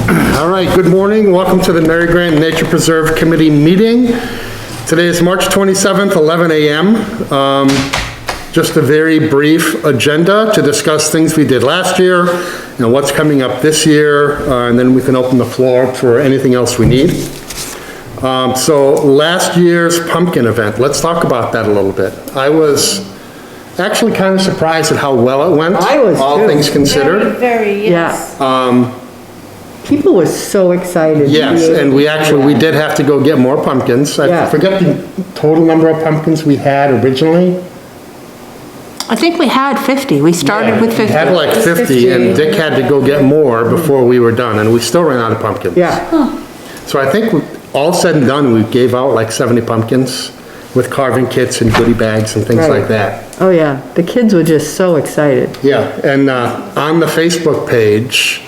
All right, good morning. Welcome to the Mary Grant Nature Preserve Committee meeting. Today is March 27th, 11 a.m. Just a very brief agenda to discuss things we did last year and what's coming up this year, and then we can open the floor for anything else we need. So last year's pumpkin event, let's talk about that a little bit. I was actually kind of surprised at how well it went. I was all too. things considered. Very, yes. People were so excited. Yes, and we did have to go get more pumpkins. I Yeah. forget the total number of pumpkins we had originally. I think we had 50. We started with 50. We had like 50, and Dick had to go get more before we were done, and we still ran out of pumpkins. Yeah, So I think, all said and done, we gave out like 70 pumpkins with carving kits and goodie bags and things Right. like that. oh yeah, the kids were just so excited. Yeah, and on the Facebook page,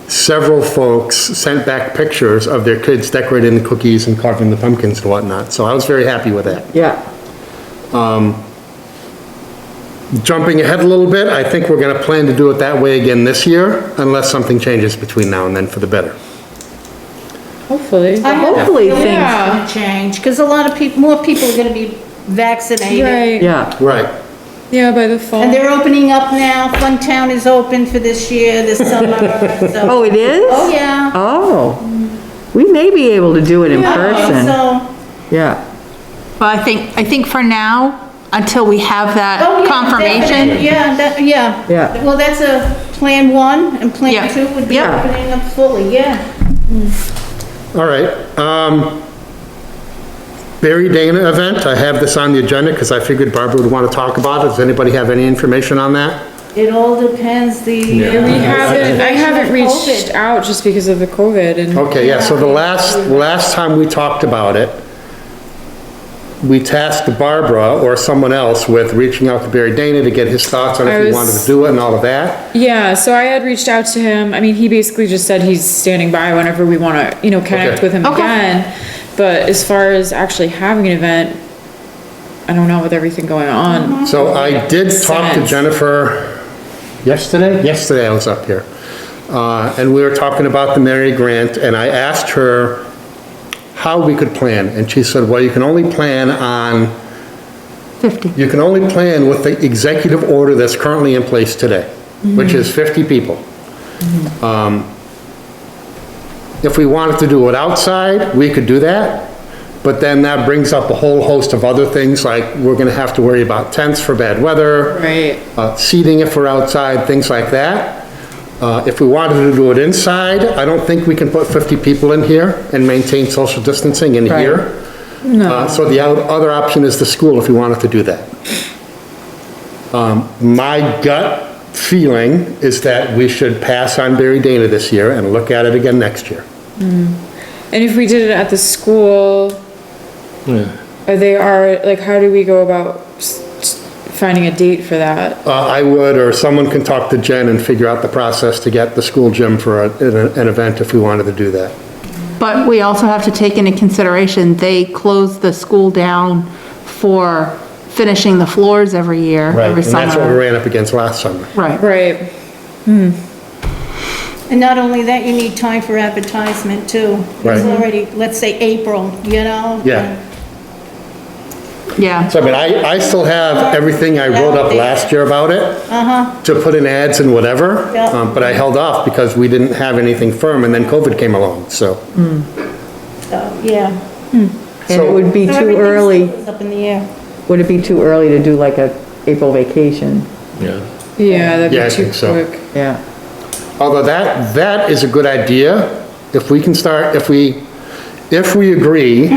several folks sent back pictures of their kids decorating the cookies and carving the pumpkins and whatnot, so I was very happy with that. Yeah, Jumping ahead a little bit, I think we're gonna plan to do it that way again this year, unless something changes between now and then for the better. Hopefully. hopefully things, Gonna change, because a lot of people, more people are gonna be vaccinated. Right. yeah, Right. Yeah, by the fall. And they're opening up now, Funtown is open for this year, this summer, so. oh, it is? Oh, yeah. Oh, we may be able to do it in person, So, yeah, Well, I think for now, until we have oh, that yeah, confirmation. definitely. Yeah. Yeah. Well, that's a plan one, and plan Yeah. two would be Yeah. opening up fully, yeah. All right, Barry Dana event, I have this on the agenda because I figured Barbara would want to talk about it. Does anybody have any information on that? It all depends, I haven't reached out just because of the COVID and. Okay, yeah, so the last time we talked about it, we tasked Barbara or someone else with reaching out to Barry Dana to get his thoughts on if he wanted to do it and all of that. Yeah, so I had reached out to him. I mean, he basically just said he's standing by whenever we wanna, connect Okay. with him Okay. again. But as far as actually having an event, I don't know with everything going on. So I did talk to Sense. Jennifer yesterday? Yesterday I was up here. And we were talking about the Mary Grant, and I asked her how we could plan, and she said, well, you can only plan on 50. You can only plan with the executive order that's currently in place today, which is 50 people. If we wanted to do it outside, we could do that, but then that brings up a whole host of other things, like we're gonna have to worry about tents for bad weather, Right. seating if we're outside, things like that. If we wanted to do it inside, I don't think we can put 50 people in here and maintain social distancing in Right. here. No. So the other option is the school if we wanted to do that. My gut feeling is that we should pass on Barry Dana this year and look at it again next year. And if we did it at the school, how do we go about finding a date for that? I would, or someone can talk to Jen and figure out the process to get the school gym for an event if we wanted to do that. But we also have to take into consideration, they close the school down for finishing the floors every year, every And that's what we summer. ran up against last summer. Right. Right. And not only that, you need time for advertisement too. Right. It's already, let's say April, Yeah. Yeah. So I mean, I still have everything I wrote up last year about it. To put in ads and whatever. Yeah. But I held off because we didn't have anything firm and then COVID came along, so. So, yeah. and it would be So too everything's early, Up in the air. would it be too early to do like a April vacation? Yeah, Yeah, I that'd be too think so. quick. Yeah, Although that is a good idea, if we can start, if we agree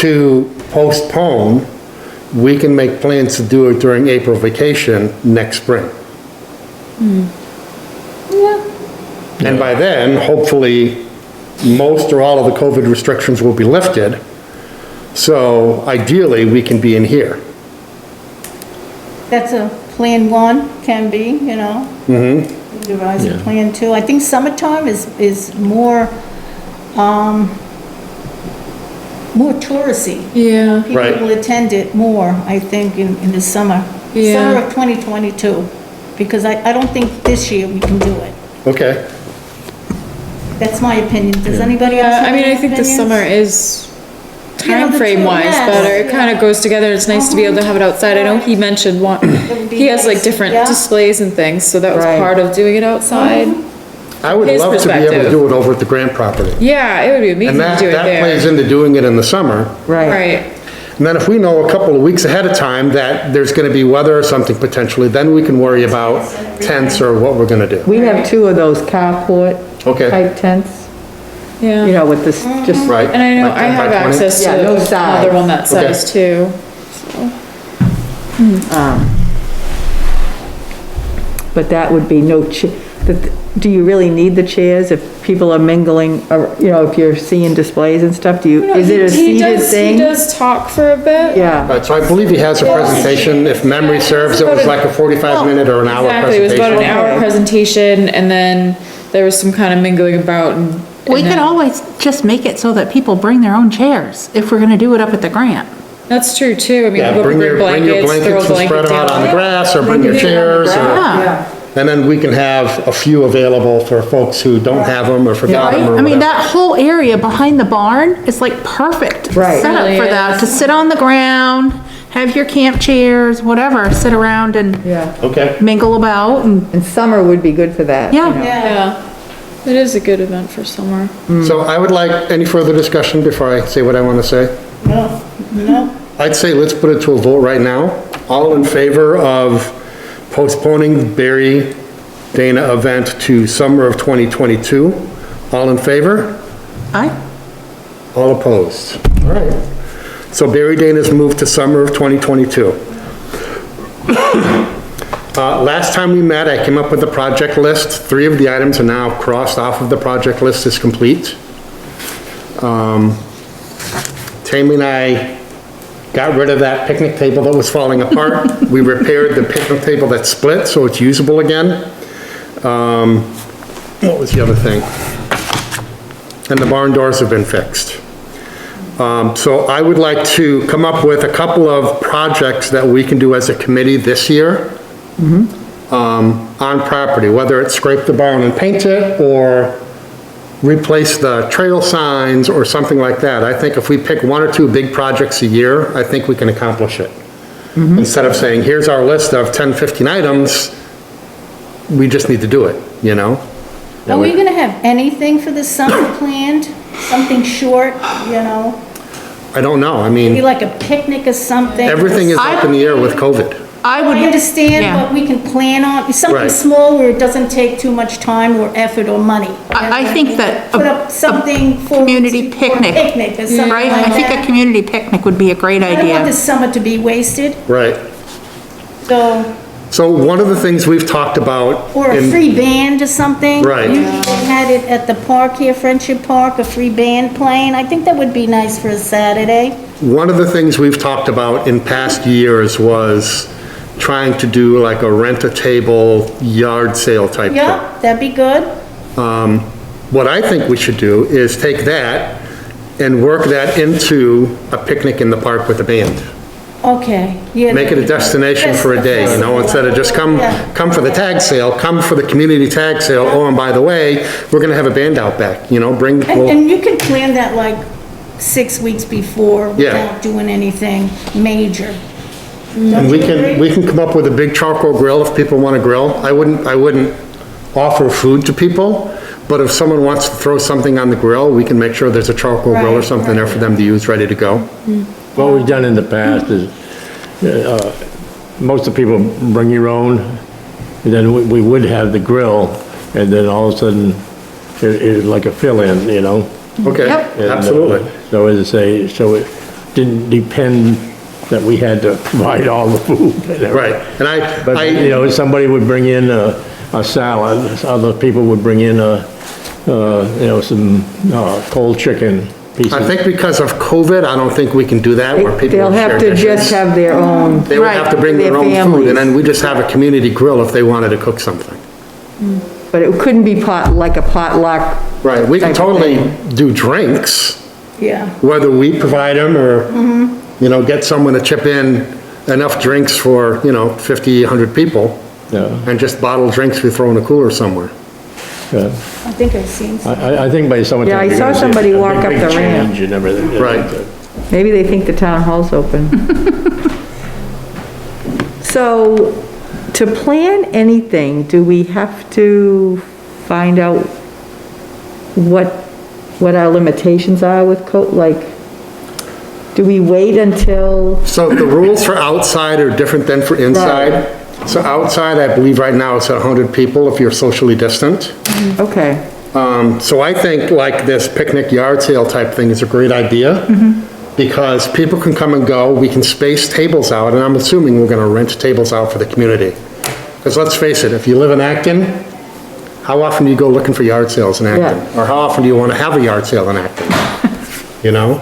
to postpone, we can make plans to do it during April vacation next spring. And by then, hopefully, most or all of the COVID restrictions will be lifted. So ideally, we can be in here. That's a plan one, can be, Mm-hmm. Devise a plan two. I think summertime is more, more touristy. Yeah. Right. People will attend it more, I think, in the summer. Yeah. Summer of 2022, because I don't think this year we can do it. Okay. That's my opinion. Does anybody else Yeah, have I mean, I any think the opinions? summer is You know, the timeframe wise yes, better. It kind yeah. of goes together. It's nice to be able to have it outside. I know he mentioned one, would be he has like nice, different yeah. displays and things, so that was Right. part of doing it outside. I would His love to be able to perspective. do it over at the Grant property. Yeah, it would be amazing And to that, do it that plays there. into doing it in the summer. Right. Right, And then if we know a couple of weeks ahead of time that there's gonna be weather or something potentially, then we can worry about tents or what we're gonna do. We have two of those carport Okay. type tents, you yeah. know, with this, just, Right. And I know Like I 10 by have 20? access Yeah, to no another sides. one that Okay. size too. but that would be no do you really need the chairs if people are mingling, or, you know, if you're seeing displays and stuff, do you, is it a He seated does- thing? He does talk for a bit. Yeah, Right, so I believe he has a presentation, if memory serves, it was like a 45-minute or an hour Exactly, it was about an presentation. hour presentation, and then there was some kind of mingling about and. We and could then- always just make it so that people bring their own chairs, if we're gonna do it up at the Grant. That's true too, I mean, Yeah, people bring can your bring blankets, throw a and spread blanket them out on the down. grass, or bring your Maybe do it on the chairs, or, ground. Yeah. and then we can have a few available for folks who don't have them or forgot Right? them or I mean, whatever. that whole area behind the barn is like perfect Right. setup Really for that, is. to sit on the ground, have your camp chairs, whatever, sit around and yeah. Okay, mingle about and, And summer would be good for that. you Yeah. know. Yeah, it is a good event for summer. so I would like any further discussion before I say what I want to say? No, no. I'd say let's put it to a vote right now. All in favor of postponing the Barry Dana event to summer of 2022? All in favor? I, All opposed? All right. So Barry Dana's moved to summer of 2022. Last time we met, I came up with a project list. 3 of the items are now crossed off of the project list as complete. Tammy and I got rid of that picnic table that was falling apart. We repaired the picnic table that split, so it's usable again. What was the other thing? And the barn doors have been fixed. So I would like to come up with a couple of projects that we can do as a committee this year on property, whether it's scrape the barn and paint it, or replace the trail signs, or something like that. I think if we pick 1 or 2 big projects a year, I think we can accomplish it. Instead of saying, here's our list of 10, 15 items, we just need to do it, you know? Are we gonna have anything for the summer planned? Something short, you know? I don't know, I Maybe mean, like a picnic or something? everything is up in the air with COVID. I would. I understand, Yeah. but we can plan on, something Right. small where it doesn't take too much time or effort or money. I think that Put up something for. community for a picnic. Picnic or something Right? like I think a that. community picnic would be a great I don't want idea. the summer to be wasted, Right. so, So one of the things we've talked about. or a in- free band or something. Right. You had it at the park here, Friendship Park, a free band playing. I think that would be nice for a Saturday. One of the things we've talked about in past years was trying to do like a rent-a-table yard sale type thing. Yeah, that'd be good. What I think we should do is take that and work that into a picnic in the park with a band. Okay, yeah. Make it a destination for a day, you know, instead of just come for the tag sale, come for the community tag sale. Oh, and by the way, we're gonna have a band out back, you know, bring, well, And you can plan that like 6 weeks before Yeah. without doing anything major. and Don't we you can, agree? we can come up with a big charcoal grill if people wanna grill. I wouldn't offer food to people, but if someone wants to throw something on the grill, we can make sure there's a charcoal grill or Right, something there for them to use, ready to go. What we've done in the past is, most of the people bring your own, and then we would have the grill, and then all of a sudden, it's like a fill-in, you know? Okay, And, absolutely. So as I say, so it didn't depend that we had to provide all the food and everything. Right, and But, you know, somebody would bring in a salad, other people would bring in you know, some cold chicken pieces. I think because of COVID, I don't think we can do that where people They'll will share have to dishes. just have their own, They would have to bring their Their own food, families. and then we just have a community grill if they wanted to cook something. but it couldn't be like a potluck. Right, we can Type of totally do drinks, Yeah, whether we provide them or, you know, get someone to chip in enough drinks for, you know, 50, 100 people, Yeah. and just bottle drinks we throw in a cooler somewhere. I think I've seen some. I think by summertime. Yeah, I you're saw gonna see somebody a walk big up the ramp. change and everything. Right. Maybe they think the town hall's open. So, to plan anything, do we have to find out what our limitations are with like, do we wait until, So the rules for outside are different than for inside. So outside, I believe right now it's 100 people if you're socially distant. okay, So I think like this picnic yard sale type thing is a great idea, because people can come and go, we can space tables out, and I'm assuming we're gonna rent tables out for the community. Because let's face it, if you live in Acton, how often do you go looking for yard sales in Acton? Yeah. Or how often do you wanna have a yard sale in Acton? You know?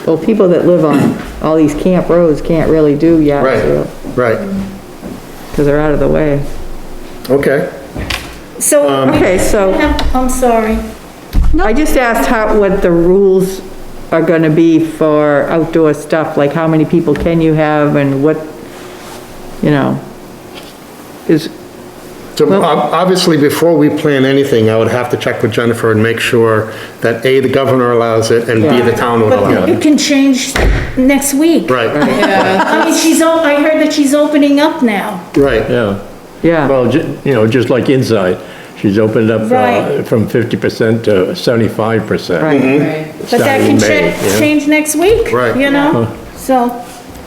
well, people that live on all these camp roads can't really do yard Right, sale, right, because they're out of the way. okay. So. Okay, so- I'm sorry. I just asked what the rules are gonna be for outdoor stuff, like how many people can you have and what, you know, is, So Well- obviously, before we plan anything, I would have to check with Jennifer and make sure that A, the governor allows it, and B, Yeah. the town would allow But it. it can change next week. Right, I mean, I heard that she's opening up now. right. Yeah, yeah, well, just like inside, she's opened up Right. from 50% to 75%. right. Right. But that Starting can May, yeah. change next week. Right. You know, so,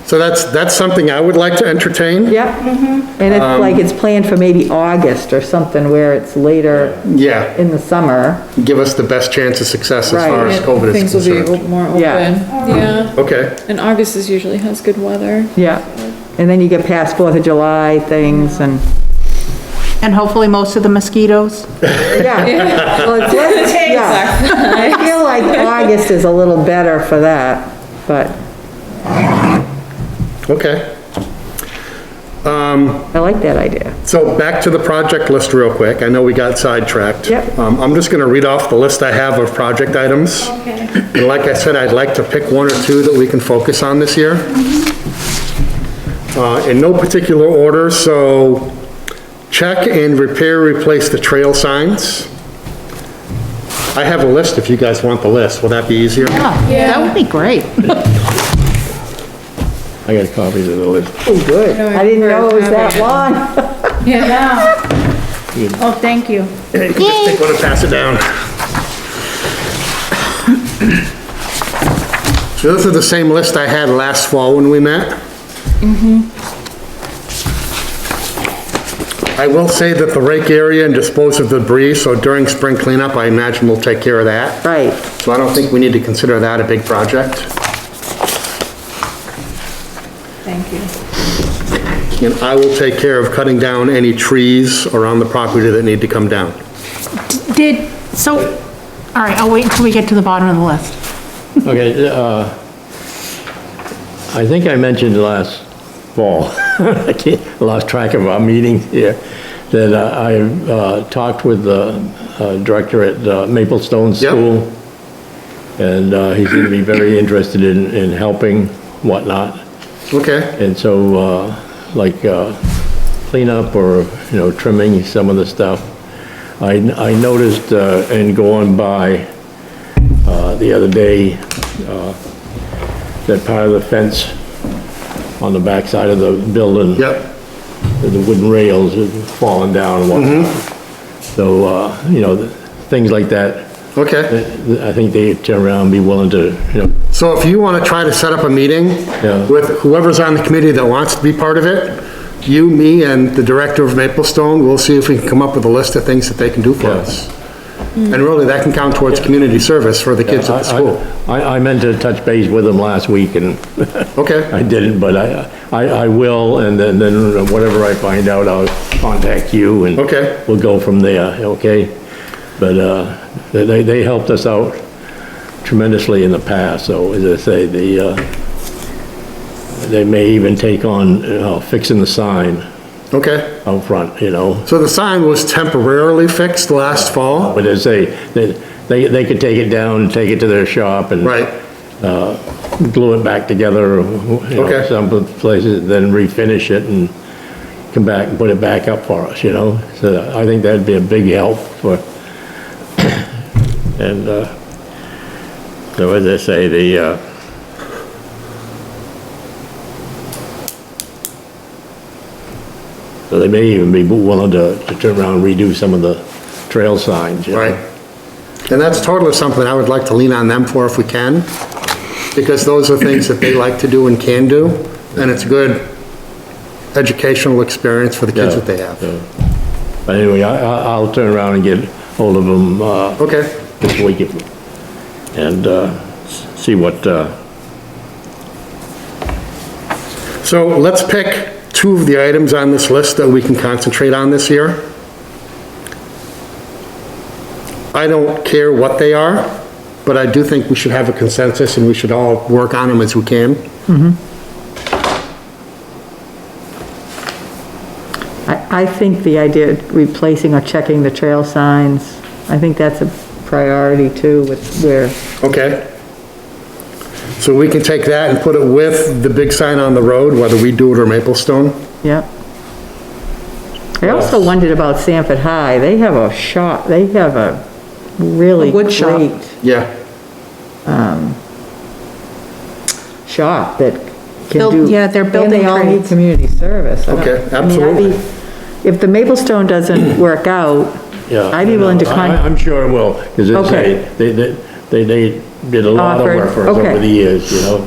So that's something I would like to entertain. Yeah, and it's like it's planned for maybe August or something where it's later Yeah, in the summer. give us the best chance of success as far Right. as COVID is Things will be concerned. more open, Yeah. yeah. Okay, And August is usually has good weather. Yeah, and then you get past 4th of July things and, And hopefully most of the mosquitoes. yeah. Well, it's yeah. I feel like August is a little better for that, but okay. I like that idea. So back to the project list real quick. I know we got sidetracked. Yep. I'm just gonna read off the list I have of project items. okay. And like I said, I'd like to pick one or two that we can focus on this year. In no particular order, so check and repair, replace the trail signs. I have a list if you guys want the list. Will that be easier? Yeah, that would be great. I got copies of the list. Oh, good. I didn't know it was that long. Yeah. Oh, thank you. You can just take one and pass it down. So this is the same list I had last fall when we met. I will say that the rake area and dispose of debris, so during spring cleanup, I imagine we'll take care of that. Right, So I don't think we need to consider that a big project. Thank you. And I will take care of cutting down any trees around the property that need to come down. All right, I'll wait until we get to the bottom of the list. Okay, I think I mentioned last fall, I lost track of our meeting here, that I talked with the director at Maplestone Yep. School, and he seemed to be very interested in helping, whatnot. Okay, And so, like, cleanup or, trimming some of the stuff. I noticed, in going by, the other day, that part of the fence on the backside of the building. yep, The wooden rails had fallen down and whatnot. So, things like that, okay. I think they turn around and be willing to, So if you want to try to set up a meeting Yeah. with whoever's on the committee that wants to be part of it, you, me, and the director of Maplestone, we'll see if we can come up with a list of things that they can do for Yeah. us. And really, that can count towards community service for the kids at the school. I meant to touch base with them last week and Okay, I didn't, but I will, and then whatever I find out, I'll contact you and Okay. we'll go from there, okay? But, they helped us out tremendously in the past, so as I say, they may even take on, fixing the sign okay. out front, So the sign was temporarily fixed last fall? But as they could take it down, take it to their shop and Right, glue it back together, Okay. some places, then refinish it and come back and put it back up for us, you know? So I think that'd be a big help for, and, so as I say, so they may even be willing to turn around and redo some of the trail signs, you know? Right. And that's totally something I would like to lean on them for if we can, because those are things that they like to do and can do, and it's a good educational experience for the kids that they have. So, but anyway, I'll turn around and get hold of them, Okay, this week and, see what, so let's pick 2 of the items on this list that we can concentrate on this year. I don't care what they are, but I do think we should have a consensus and we should all work on them as we can. I think the idea of replacing or checking the trail signs, I think that's a priority too, with where, Okay. So we can take that and put it with the big sign on the road, whether we do it or Maplestone. yeah. I also wondered about Sanford High, they have a shop, they have a really A wood shop. great Yeah. shop that can do. Yeah, they're building And they all need trades. community service. I don't- Okay, I mean, I'd absolutely. be- If the Maplestone doesn't work out, yeah. I'd be willing to I'm sure it will, because Okay. they did a lot of Offered, work for us okay. over the years, you know?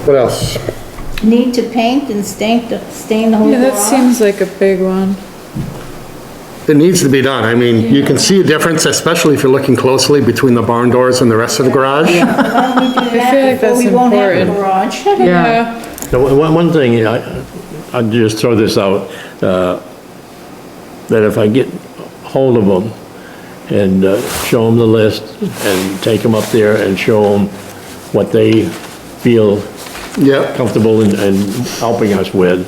What else? Need to paint and stain the whole Yeah, that garage? seems like a big one. It needs to be done. I mean, you can see a difference, especially if you're looking closely betwine the barn doors and the rest of the garage. Why don't we do feel like that before that's we won't have a important. garage? yeah, So one thing, I'll just throw this out, that if I get hold of them and show them the list and take them up there and show them what they feel Yep, comfortable in helping us with,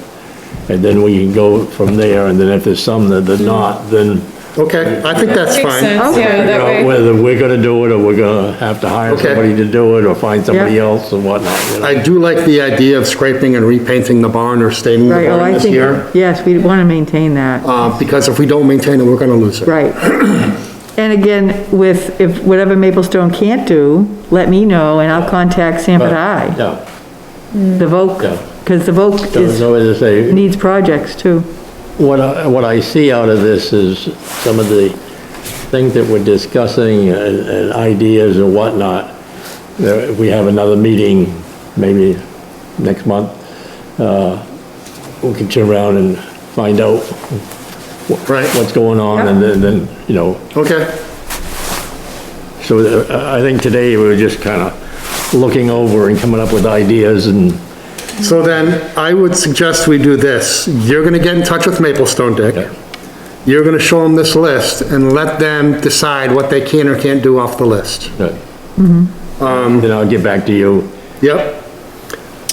and then we can go from there, and then if there's some that are not, then, okay, I think that's Makes fine. sense, yeah, you that know, way. whether we're gonna do it, or we're gonna have to hire Okay. somebody to do it, or find somebody Yeah. else or whatnot, you know? I do like the idea of scraping and repainting the barn or staining the right, oh, barn I this think, year. yes, we want to maintain that, Because if we don't maintain it, we're gonna lose it. right. And again, if whatever Maplestone can't do, let me know and I'll contact Sanford High, Yeah, the Voc, Yeah. because the Voc so as I say, needs projects too. what I see out of this is some of the things that we're discussing and ideas and whatnot. If we have another meeting, maybe next month, we can turn around and find out Right, what's going on, and then, you know, okay, so I think today we were just kind of looking over and coming up with ideas, and, so then I would suggest we do this. You're gonna get in touch with Maplestone, Dick. You're gonna show them this list and let them decide what they can or can't do off the list. then I'll get back to you. Yep.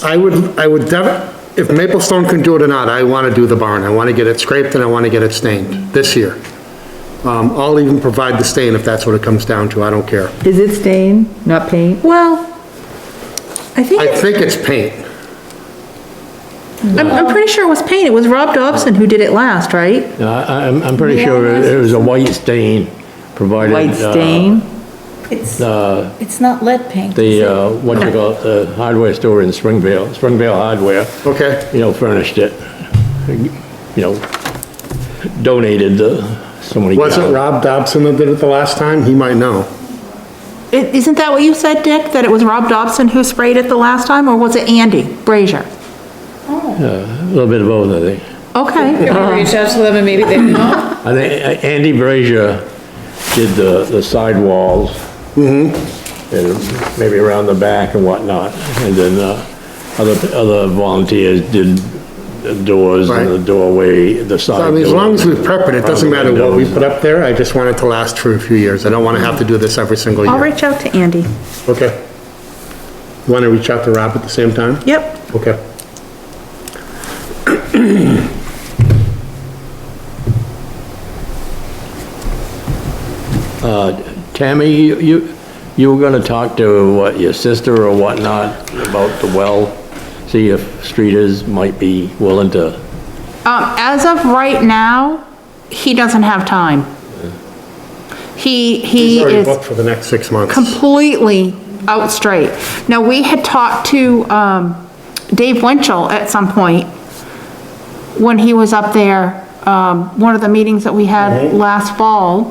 I would if Maplestone can do it or not, I wanna do the barn. I wanna get it scraped and I wanna get it stained this year. I'll even provide the stain if that's what it comes down to, I don't care. Is it stain, not paint? Well, I think, I think it's paint. I'm pretty sure it was paint. It was Rob Dobson who did it last, right? I'm pretty sure it was a white stain provided. White stain? It's not lead paint. The, what you call it, the hardware store in Springvale Hardware, Okay, you know, furnished it, you know, donated so many. was it gallons. Rob Dobson that did it the last time? He might know. Isn't that what you said, Dick? That it was Rob Dobson who sprayed it the last time, or was it Andy Brazier? A little bit of both, I think. Okay. Can we reach out to them and maybe they know? I think Andy Brazier did the sidewalls. And maybe around the back and whatnot, and then, other volunteers did the doors and the Right. doorway, the side So, I mean, as long as we doors. prep it, it doesn't matter what we put up there, I just want it to last for a few years. I don't wanna have to do this every single I'll year. reach out to Andy. Okay. You wanna reach out to Rob at the same time? Yep. Okay. Tammy, you were gonna talk to, what, your sister or whatnot about the well? See if streeters might be willing to, As of right now, he doesn't have time. He He's already is booked for the next 6 months. completely out straight. Now, we had talked to, Dave Winchell at some point when he was up there, one of the meetings that we had last fall,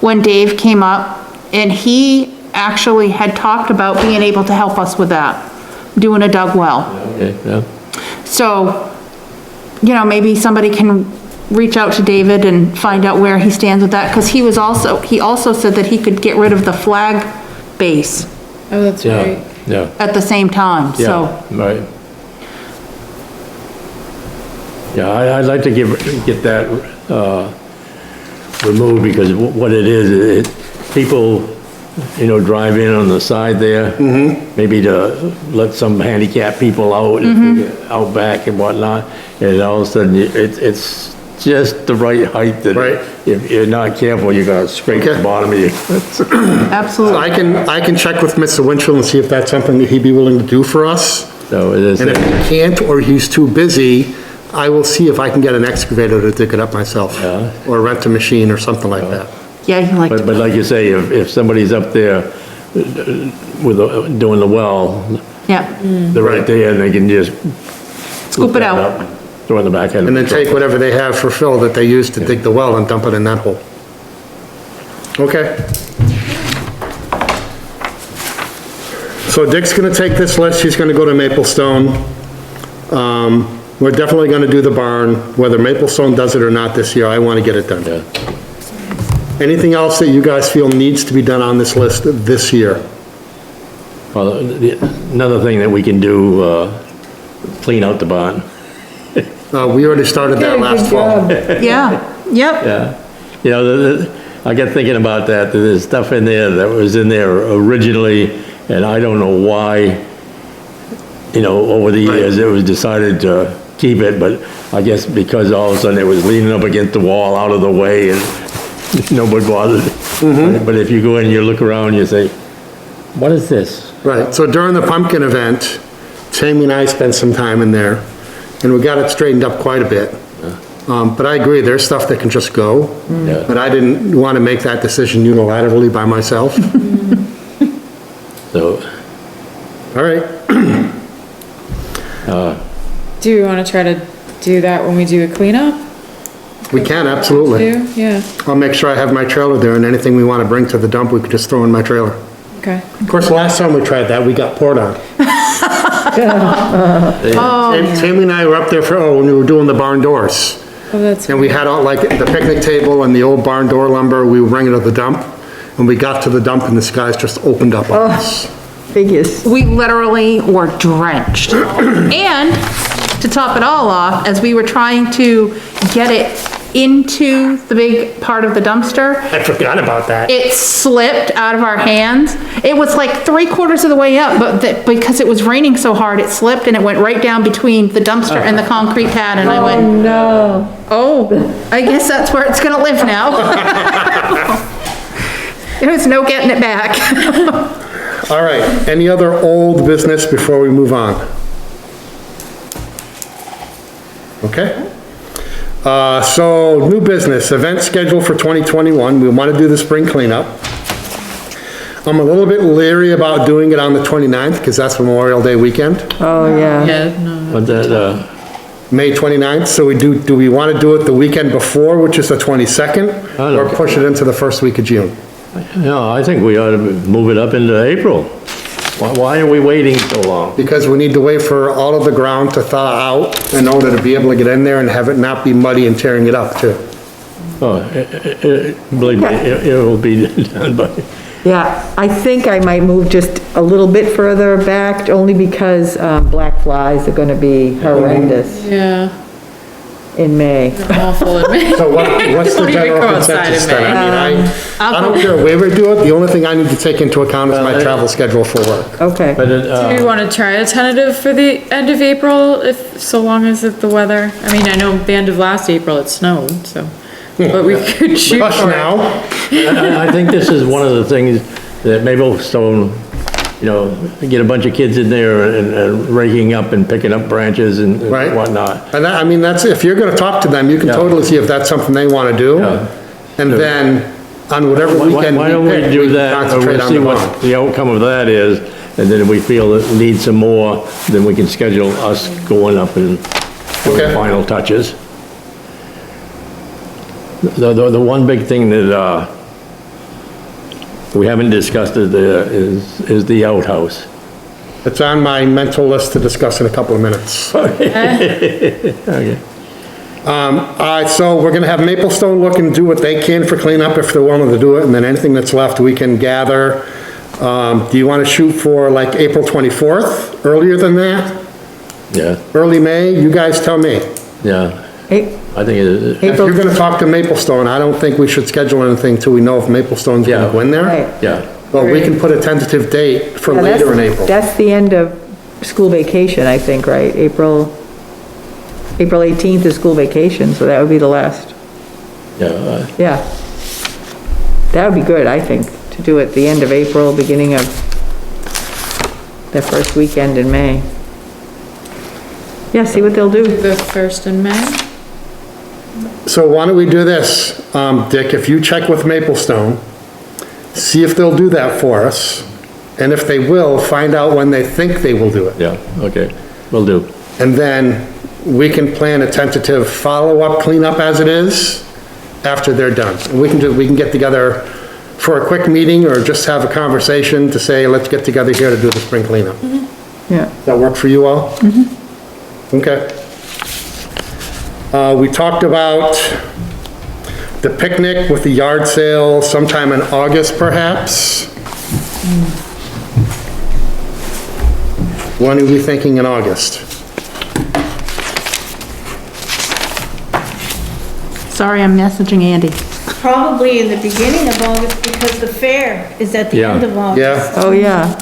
when Dave came up, and he actually had talked about being able to help us with that, doing a dug well. okay, yeah? So, maybe somebody can reach out to David and find out where he stands with that, because he also said that he could get rid of the flag base Oh, that's Yeah, right. yeah, at the same time, so. yeah, right. Yeah, I'd like to get that, removed, because what it is, people, drive in on the side there. Maybe to let some handicapped people out, if we get out back and whatnot, and all of a sudden, it's just the right height that Right. if you're not careful, you're gonna scrape the Okay. bottom of your, So Absolutely. I can check with Mr. Winchell and see if that's something that he'd be willing to do for us. so it is. And if he can't, or he's too busy, I will see if I can get an excavator to dig it up myself. Yeah. Or rent a machine or something like that. Yeah, he liked But like you say, if somebody's up there with, doing the well, yeah, they're right there, and they can just. Scoop it out. Throw in the back end. And then take whatever they have for fill that they use to dig the well and dump it in that hole. Okay. So Dick's gonna take this list, he's gonna go to Maplestone. We're definitely gonna do the barn, whether Maplestone does it or not this year, I wanna get it done. Yeah. Anything else that you guys feel needs to be done on this list this year? Well, another thing that we can do, clean out the barn. We already started that last fall. yeah, yep, Yeah. I got thinking about that, there's stuff in there that was in there originally, and I don't know why, over the years, it was decided to keep it, but I guess because all of a sudden it was leaning up against the wall, out of the way, and nobody bothered. But if you go in and you look around, you say, what is this? Right, so during the pumpkin event, Tammy and I spent some time in there, and we got it straightened up quite a bit. But I agree, there's stuff that can just go, Yeah. but I didn't want to make that decision unilaterally by myself. So, All right, Do we wanna try to do that when we do a cleanup? we can, absolutely. Do, yeah, I'll make sure I have my trailer there, and anything we want to bring to the dump, we could just throw in my trailer. okay. Of course, last time we tried that, we got poured on. Tammy and I were up there when we were doing the barn doors. Oh, that's, And we had all, like, the picnic table and the old barn door lumber, we were bringing to the dump. And we got to the dump and the skies just opened up on us. Figures. we literally were drenched. And to top it all off, as we were trying to get it into the big part of the dumpster, I forgot about that. it slipped out of our hands. It was like 3/4 of the way up, but because it was raining so hard, it slipped and it went right down between the dumpster and the concrete pad, and I went, No. oh, I guess that's where it's gonna live now. There was no getting it back. All right, any other old business before we move on? Okay. So, new business, event schedule for 2021, we want to do the spring cleanup. I'm a little bit leery about doing it on the 29th, because that's Memorial Day weekend, Oh, yeah. yeah, no, but that, May 29th, so do we want to do it the weekend before, which is the 22nd? I don't Or push it into the first week of June? no, I think we ought to move it up into April. Why are we waiting so long? Because we need to wait for all of the ground to thaw out in order to be able to get in there and have it not be muddy and tearing it up too. Oh, believe me, it will be done by, Yeah, I think I might move just a little bit further back, only because, black flies are gonna be horrendous yeah, in May. awful in May. So what's the Don't even general go outside consensus in then? I mean, I don't care where we do it, the only thing I need to take into account is my travel schedule for work. Okay. but Do we wanna try a tentative for the end of April, so long as the weather, I mean, I know the end of last April it snowed, so, but we could shoot Hush for it. now, I think this is one of the things that Maplestone, you know, get a bunch of kids in there and raking up and picking up branches and Right. whatnot. And that, I mean, that's, if you're gonna talk to them, you can Yeah. totally see if that's something they wanna do. Yeah. And then, on whatever weekend Why we don't we pick, do we can that, or concentrate we'll on see the what bond. the outcome of that is, and then if we feel it needs some more, then we can schedule us going up and doing the Okay. final touches. The one big thing that, we haven't discussed is the outhouse. It's on my mental list to discuss in a couple of minutes. Okay. So we're gonna have Maplestone look and do what they can for cleanup if they're willing to do it, and then anything that's left, we can gather. Do you wanna shoot for like April 24th, earlier than that? Yeah, Early May? You guys tell me. yeah, Hey, I think it is, If you're gonna talk to Maplestone, I don't think we should schedule anything till we know if Maplestone's gonna Yeah. go in there. right. yeah, But we can put a tentative date for Yeah, that's- later in April. That's the end of school vacation, I think, right? April 18th is school vacation, so that would be the last, yeah, yeah. That would be good, I think, to do it the end of April, beginning of the first weekend in May. Yeah, see what they'll do. The first in May? So why don't we do this, Dick, if you check with Maplestone, see if they'll do that for us, and if they will, find out when they think they will do it. yeah, okay, will do. And then we can plan a tentative follow-up cleanup as it is after they're done. And we can get together for a quick meeting or just have a conversation to say, let's get together here to do the spring cleanup. Yeah. That work for you all? Okay. We talked about the picnic with the yard sale sometime in August perhaps. When are we thinking in August? Sorry, I'm messaging Andy. Probably in the beginning of August, because the fair is at the Yeah. end of August, Yeah? Oh, yeah.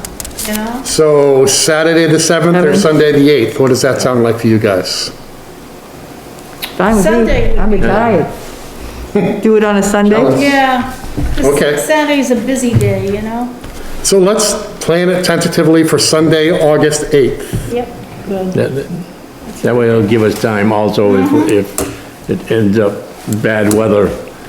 you know? So Saturday the 7th or 7th. Sunday the 8th, what does that sound like for you guys? Fine with Sunday me. would I'm be retired. Do it on a Sunday? Yeah. 'Cause Okay. Saturday's a busy day, you know? So let's plan it tentatively for Sunday, August 8th. Yep, good. That way it'll give us time also if it ends up bad weather,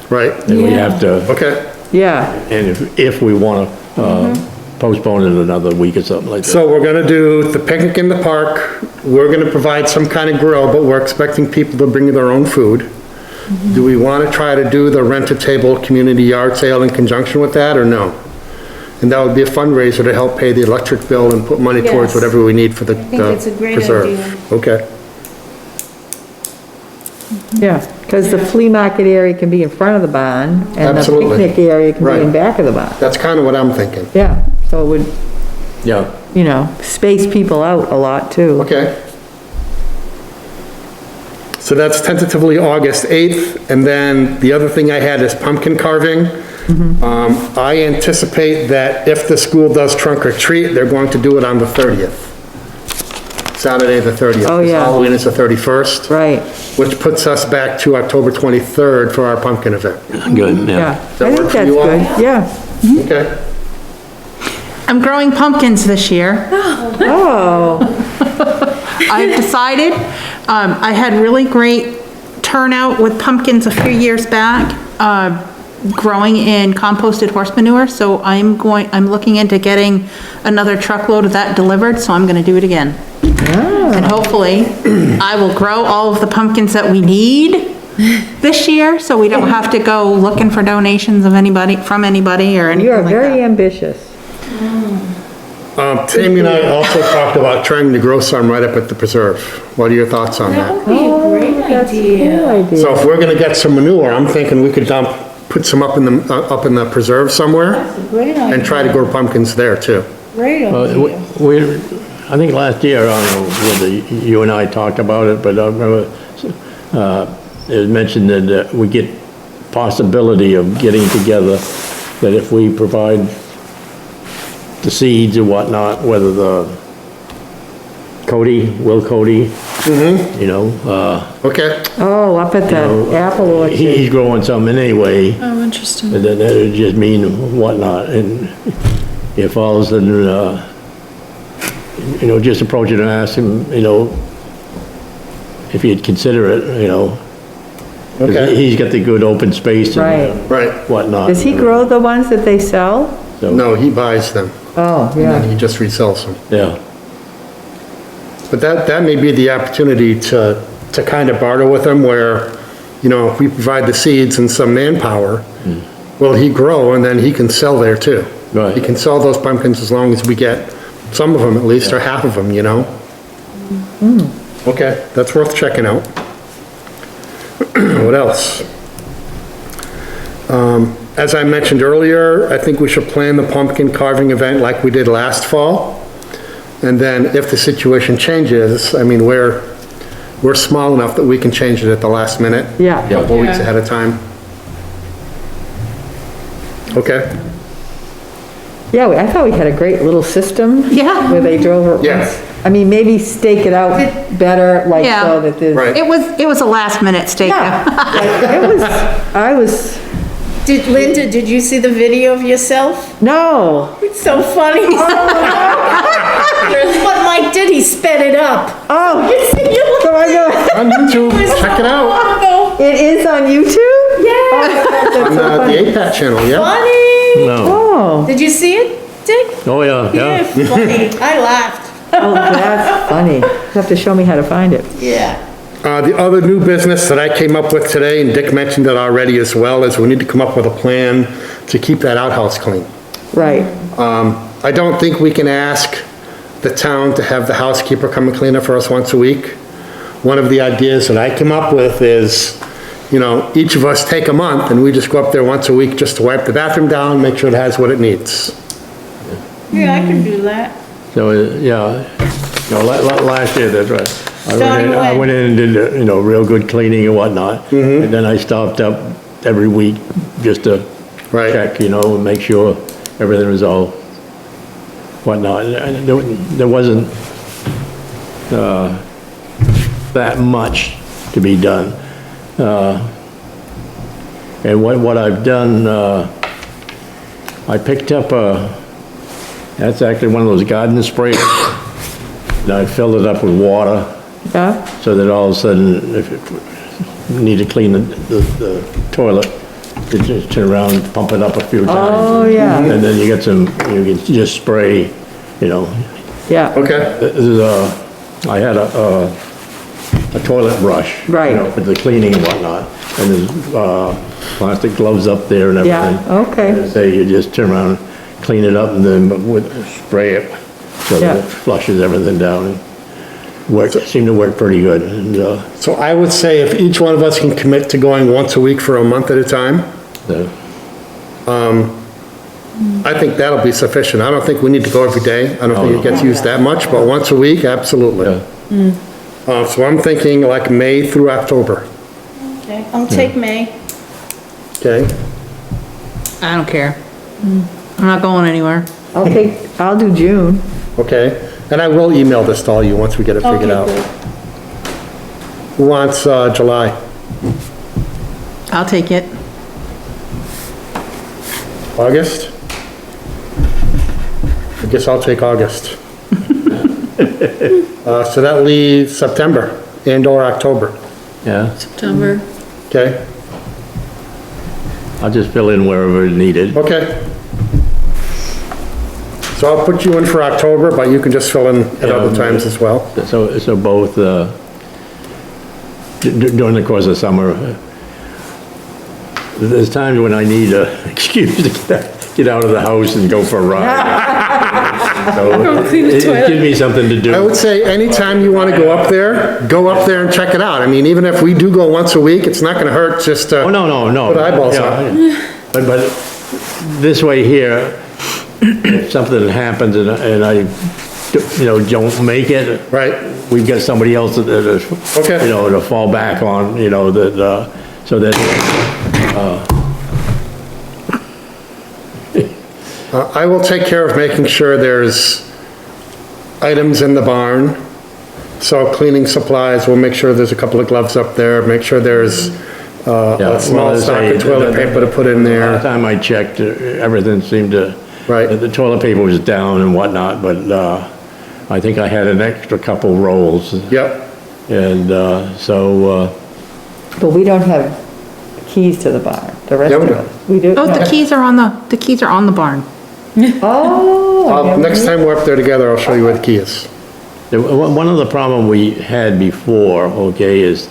Right? then we have to, Okay. Yeah, and if we want to postpone it another week or something like that. So we're gonna do the picnic in the park. We're gonna provide some kind of grill, but we're expecting people to bring their own food. Do we wanna try to do the rent-a-table community yard sale in conjunction with that, or no? And that would be a fundraiser to help pay the electric bill and put money towards Yes. whatever we need for the think it's a great preserve. idea. Okay, yeah, because the flea market area can be in front of the barn, and the Absolutely. picnic area can be in Right. back of the barn. that's kind of what I'm thinking. Yeah, so it would, Yeah, you know, space people out a lot, too. Okay. So that's tentatively August 8th, and then the other thing I had is pumpkin carving. I anticipate that if the school does trunk or treat, they're going to do it on the 30th. Saturday, the 30th. Oh, yeah. Halloween is the 31st, Right, which puts us back to October 23rd for our pumpkin event. good, yeah. yeah. that I work think for that's you all? good, yeah. Okay. I'm growing pumpkins this year. Oh, I've decided, I had really great turnout with pumpkins a few years back, growing in composted horse manure, so I'm looking into getting another truckload of that delivered, so I'm gonna do it again. And hopefully, I will grow all of the pumpkins that we need this year, so we don't have to go looking for donations of anybody, from anybody or anything you are like very that. ambitious. Tammy and I also talked about trying to grow some right up at the preserve. What are your thoughts on That that? would be a great That's a idea. good idea. So if we're gonna get some manure, I'm thinking we could put some up in the preserve somewhere Great idea. and try to grow pumpkins there too. Great idea. We, I think last year, I don't know whether you and I talked about it, but I remember, it mentioned that we get possibility of getting together, that if we provide the seeds or whatnot, whether Will Cody You know, Okay, Oh, up at the apple orchard. he's growing some anyway, Oh, interesting. and then that would just mean whatnot, and if all of a sudden, you know, just approach it and ask him, you know, if he'd consider it, you know. 'Cause Okay. He's got the good open space Right. and right. whatnot. Does he grow the ones that they sell? So, No, he buys them, Oh, and yeah. then he just resells them. yeah, But that may be the opportunity to kind of barter with him where, you know, if we provide the seeds and some manpower, will he grow and then he can sell there too. Right. He can sell those pumpkins as long as we get some of them at least, or half of them, you know? Okay, that's worth checking out. What else? As I mentioned earlier, I think we should plan the pumpkin carving event like we did last fall. And then if the situation changes, I mean, we're small enough that we can change it at the last minute. Yeah. A couple weeks Yeah. ahead of time. Okay, Yeah, I thought we had a great little system. Yeah. Where they drove it. Yeah. once. I mean, maybe stake it out better, like Yeah. so that there's. Right. It was a last minute stakeout. Yeah, like, I was, Linda, did you see the video of yourself? no. It's so funny. What Mike did, he sped it up. Oh, so I go, on YouTube, check it out, out. it is on YouTube? Yeah, on the 8-Pat channel, yeah? funny. no, Oh, Did you see it, Dick? oh, yeah, Yeah, yeah. funny. I laughed. oh, that's funny. You have to show me how to find it. Yeah. The other new business that I came up with today, and Dick mentioned it already as well, is we need to come up with a plan to keep that outhouse clean. Right. I don't think we can ask the town to have the housekeeper come and clean it for us once a week. One of the ideas that I came up with is, you know, each of us take a month and we just go up there once a week just to wipe the bathroom down, make sure it has what it needs. Yeah, I can do that. So, yeah, no, last year, that's right. Starting I when? went in and did, you know, real good cleaning and whatnot. And then I stopped up every week just to Right. check, you know, and make sure everything was all whatnot. And there wasn't, that much to be done. And what I've done, I picked up that's actually one of those garden sprayers. And I filled it up with water Yeah? so that all of a sudden, if you need to clean the toilet, you just turn around and pump it up a few times. Oh, yeah. And then you can just spray, you know. Yeah. Okay, This is I had a toilet brush. Right. You know, for the cleaning and whatnot. And there's, plastic gloves up there and everything. Yeah, okay. And so you just turn around, clean it up and then spray it so that Yeah. it flushes everything down and seemed to work pretty good. And, so I would say if each one of us can commit to going once a week for a month at a time, I think that'll be sufficient. I don't think we need to go every day. I don't think it gets used that much, but once a week, absolutely. So I'm thinking like May through October, Okay, I'll take May. okay? I don't care. I'm not going anywhere. I'll do June. Okay, and I will email this to all you once we get it figured Okay, out. good. Who wants, July? I'll take it. August? I guess I'll take August. So that leaves September and/or October, yeah, September. okay? I'll just fill in wherever needed. Okay. So I'll put you in for October, but you can just fill in at Yeah, other times as well. So both, during the course of summer, there's times when I need an excuse to get out of the house and go for a ride. So clean the it toilet. gives me something to I do. would say anytime you want to go up there and check it out. I mean, even if we do go once a week, it's not going to hurt just to. Oh, no. Put eyeballs Yeah, on. yeah. But this way here, if something happens and I, you know, don't make it. Right. We've got somebody else that is, Okay. you know, to fall back on, you know, that, so that, I will take care of making sure there's items in the barn So cleaning supplies, we'll make sure there's a couple of gloves up there, make sure there's Yeah, a small well, stock say, of toilet paper to put in Last there. time I checked, everything seemed to. Right. The toilet paper was down and whatnot, but, I think I had an extra couple rolls. Yep, And, so, But we don't have keys to the barn, the rest Yeah, we of do. us. We do? Oh, No. the keys are on the barn. Oh. I never next knew. time we're up there together, I'll show you where the key is. one of the problem we had before, okay, is,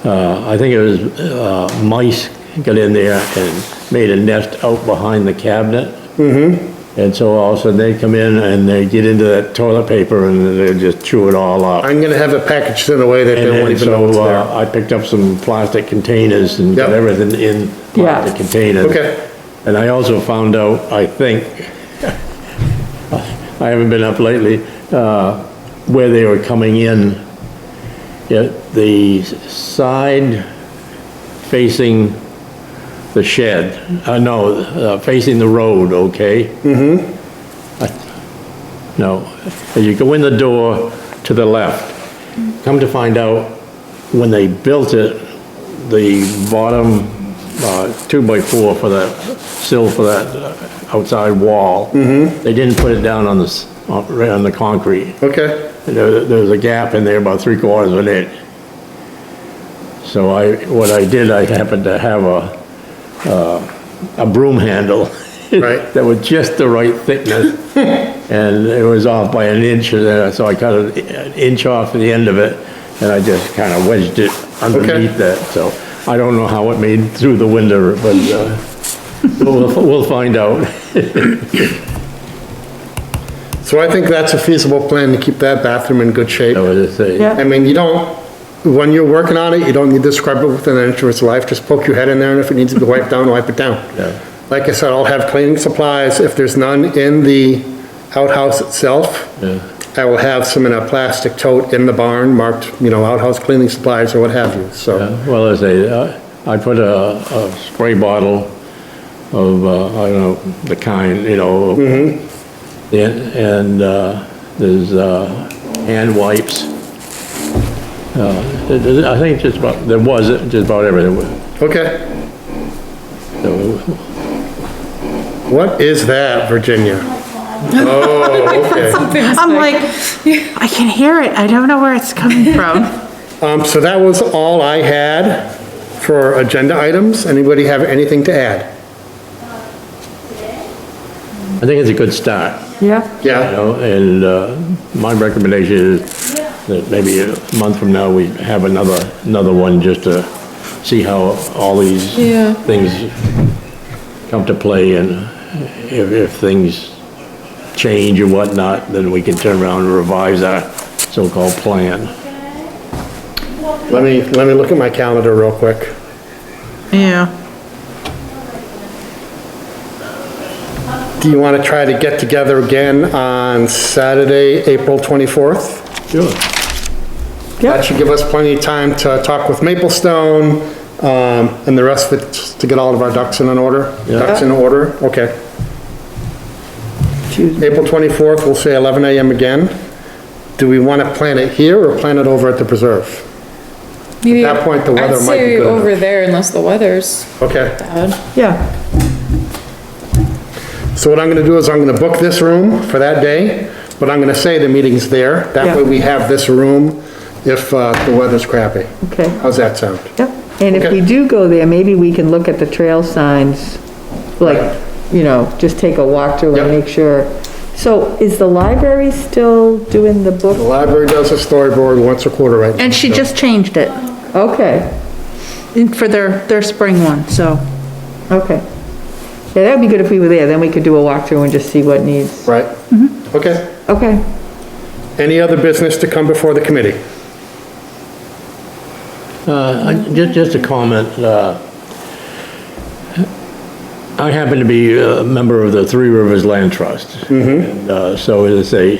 I think it was, mice got in there and made a nest out behind the cabinet. Mm-hmm. And so all of a sudden they come in and they get into that toilet paper and they just chew it all up. I'm gonna have it packaged in a way that they And won't then even know it's so, there. I picked up some plastic containers and got Yep. everything in plastic Yeah. containers. Okay. And I also found out, I think, I haven't been up lately, where they were coming in. Yeah, the side facing the shed, facing the road, okay? Mm-hmm. No, as you go in the door to the left, come to find out, when they built it, the bottom 2x4 for that sill for that outside wall, they didn't put it down on right on the concrete. Okay, There was a gap in there about 3/4 of an inch. So what I did, I happened to have a broom handle. Right. That was just the right thickness, and it was off by an inch, so I cut an inch off the end of it, and I just kind of wedged it underneath that, so I don't know how it made through the window, but, we'll find out. so I think that's a feasible plan to keep that bathroom in good shape. I would say. Yeah. I mean, you don't, when you're working on it, you don't need to scrub it within an inch of its life, just poke your head in there, and if it needs to be wiped down, wipe it down. Yeah. Like I said, I'll have cleaning supplies, if there's none in the outhouse itself, Yeah. I will have some in a plastic tote in the barn, marked, outhouse cleaning supplies or what have you, so. Well, as I put a spray bottle of, I don't know, the kind, and there's hand wipes. I think just about, there was just about everything. Okay, So, what is that, Virginia? Oh, okay. I'm like, I can hear it. I don't know where it's coming from. So that was all I had for agenda items. Anybody have anything to add? I think it's a good start, Yeah, Yeah, and my recommendation is that maybe a month from now, we have another one just to see how all these Yeah. things come to play, and if things change or whatnot, then we can turn around and revise our so-called plan. let me look at my calendar real quick. Yeah. Do you want to try to get together again on Saturday, April 24th? Sure. That should give us plenty of time to talk with Maplestone, and the rest of it, to get all of our ducks in order. Ducks in order, okay. April 24th, we'll say 11 a.m. again. Do we want to plan it here or plan it over at the preserve? Maybe, At that point, the weather I'd might be say good over enough. there unless the weather's Okay. bad. yeah, So what I'm gonna do is I'm gonna book this room for that day, but I'm gonna say the meeting's there. That way Yeah. we have this room if the weather's crappy. okay, How's that sound? yep. And if Okay. we do go there, maybe we can look at the trail signs, like, just take a walkthrough Yep. and make sure. So is the library still doing the book? The library does a storyboard once a quarter right now. And she just changed it Okay, for their spring one, so. okay. Yeah, that'd be good if we were there, then we could do a walkthrough and just see what needs. Right? Okay. Okay, Any other business to come before the committee? Just a comment, I happen to be a member of the Three Rivers Land Trust. And so as I say,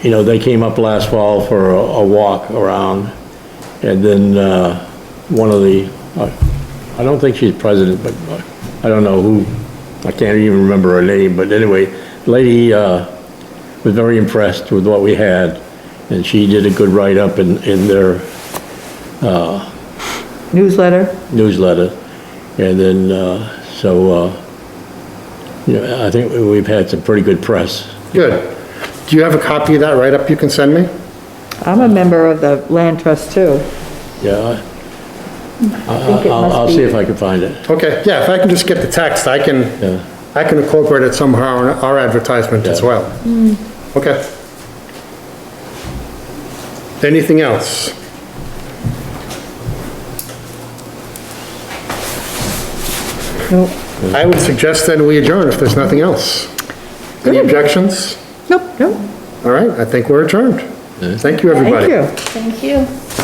they came up last fall for a walk around, and then one of the, I don't think she's president, but I don't know who, I can't even remember her name, but anyway, lady was very impressed with what we had, And she did a good write-up in their Newsletter? newsletter. And then, you know, I think we've had some pretty good press. Good. Do you have a copy of that write-up you can send me? I'm a member of the land trust too. Yeah, think it must I'll be- see if I can find it. Okay, yeah, if I can just get the text, I can incorporate it somehow in our advertisement as Yeah. well. Okay. Anything else? Nope. I would suggest then we adjourn if there's nothing else. Any objections? Nope. Nope. All right, I think we're adjourned. Thank you, everybody. Thank you. Thank you.